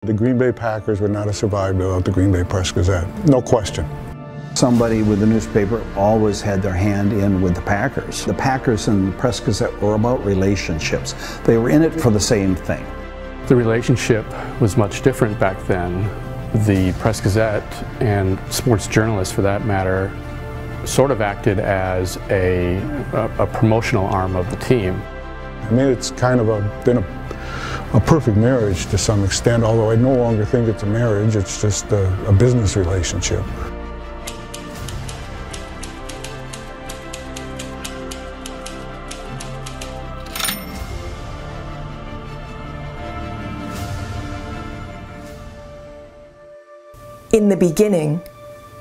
The Green Bay Packers would not have survived without the Green Bay Press-Gazette, no question. Somebody with the newspaper always had their hand in with the Packers. The Packers and the Press-Gazette were about relationships. They were in it for the same thing. The relationship was much different back then. The Press-Gazette, and sports journalists for that matter, sort of acted as a promotional arm of the team. I mean, it's kind of been a perfect marriage to some extent, although I no longer think it's a marriage, it's just a business relationship. In the beginning,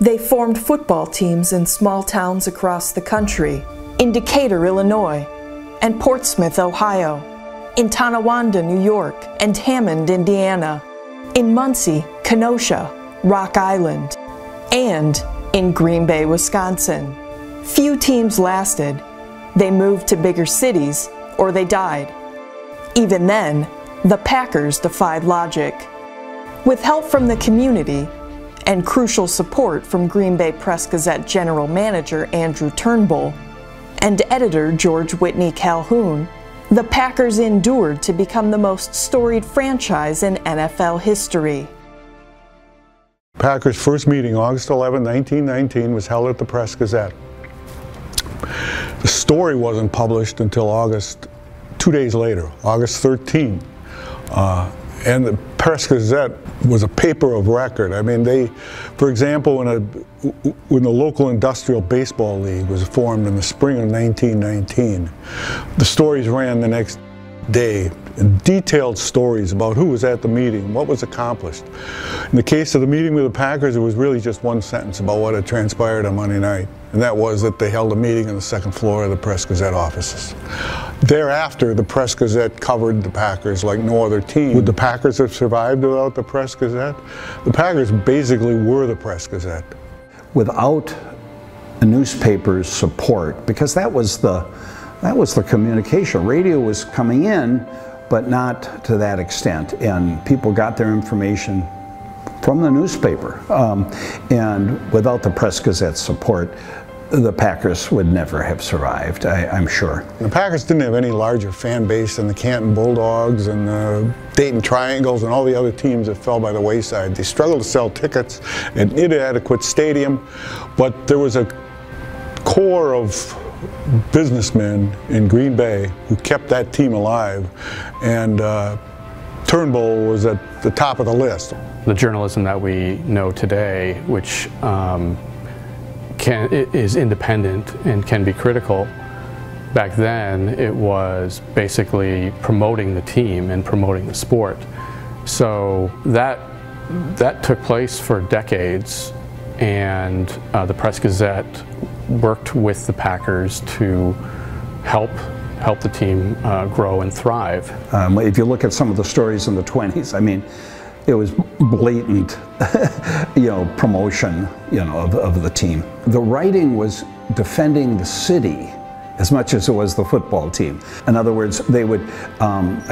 they formed football teams in small towns across the country, in Decatur, Illinois, and Portsmouth, Ohio, in Tonawanda, New York, and Hammond, Indiana, in Muncie, Kenosha, Rock Island, and in Green Bay, Wisconsin. Few teams lasted. They moved to bigger cities, or they died. Even then, the Packers defied logic. With help from the community, and crucial support from Green Bay Press-Gazette General Manager Andrew Turnbull and editor George Whitney Calhoun, the Packers endured to become the most storied franchise in NFL history. Packers' first meeting, August 11, 1919, was held at the Press-Gazette. The story wasn't published until 2 days later, August 13. And the Press-Gazette was a paper of record. I mean, for example, when the local industrial baseball league was formed in the spring of 1919, the stories ran the next day, detailed stories about who was at the meeting, what was accomplished. In the case of the meeting with the Packers, it was really just one sentence about what had transpired on Monday night, and that was that they held a meeting on the second floor of the Press-Gazette offices. Thereafter, the Press-Gazette covered the Packers like no other team. Would the Packers have survived without the Press-Gazette? The Packers basically were the Press-Gazette. Without the newspaper's support, because that was the communication. Radio was coming in, but not to that extent, and people got their information from the newspaper. And without the Press-Gazette's support, the Packers would never have survived, I'm sure. The Packers didn't have any larger fan base than the Canton Bulldogs and the Dayton Triangles and all the other teams that fell by the wayside. They struggled to sell tickets, an inadequate stadium, but there was a core of businessmen in Green Bay who kept that team alive, and Turnbull was at the top of the list. The journalism that we know today, which is independent and can be critical, back then it was basically promoting the team and promoting the sport. So that took place for decades, and the Press-Gazette worked with the Packers to help the team grow and thrive. If you look at some of the stories in the 20s, I mean, it was blatant, promotion, of the team. The writing was defending the city as much as it was the football team. In other words, they would,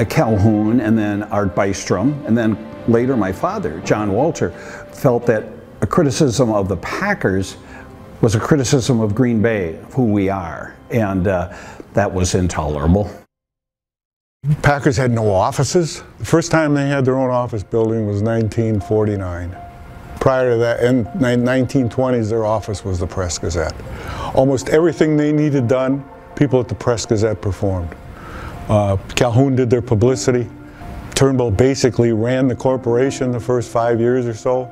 Calhoun and then Art Bystrom, and then later my father, John Walter, felt that a criticism of the Packers was a criticism of Green Bay, of who we are, and that was intolerable. Packers had no offices. The first time they had their own office building was 1949. Prior to that, in the 1920s, their office was the Press-Gazette. Almost everything they needed done, people at the Press-Gazette performed. Calhoun did their publicity. Turnbull basically ran the corporation the first 5 years or so.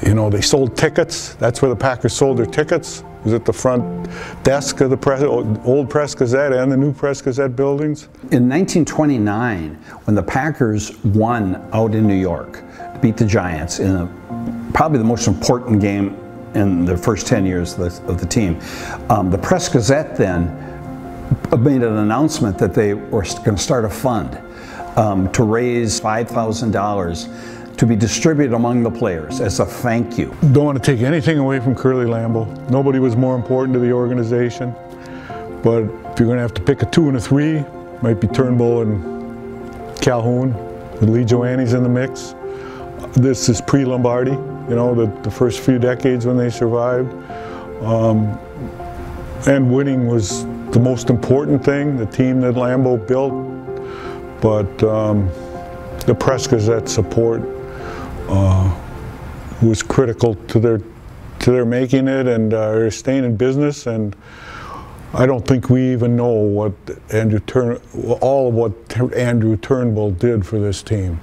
They sold tickets. That's where the Packers sold their tickets. It was at the front desk of the old Press-Gazette and the new Press-Gazette buildings. In 1929, when the Packers won out in New York, beat the Giants in probably the most important game in the first 10 years of the team, the Press-Gazette then made an announcement that they were going to start a fund to raise $5,000 to be distributed among the players as a thank you. Don't want to take anything away from Curly Lambeau. Nobody was more important to the organization. But if you're going to have to pick a 2 and a 3, might be Turnbull and Calhoun, with Lee Joanni's in the mix. This is pre-Lombardi, you know, the first few decades when they survived. And winning was the most important thing, the team that Lambeau built. But the Press-Gazette support was critical to their making it and their staying in business. And I don't think we even know what all of what Andrew Turnbull did for this team.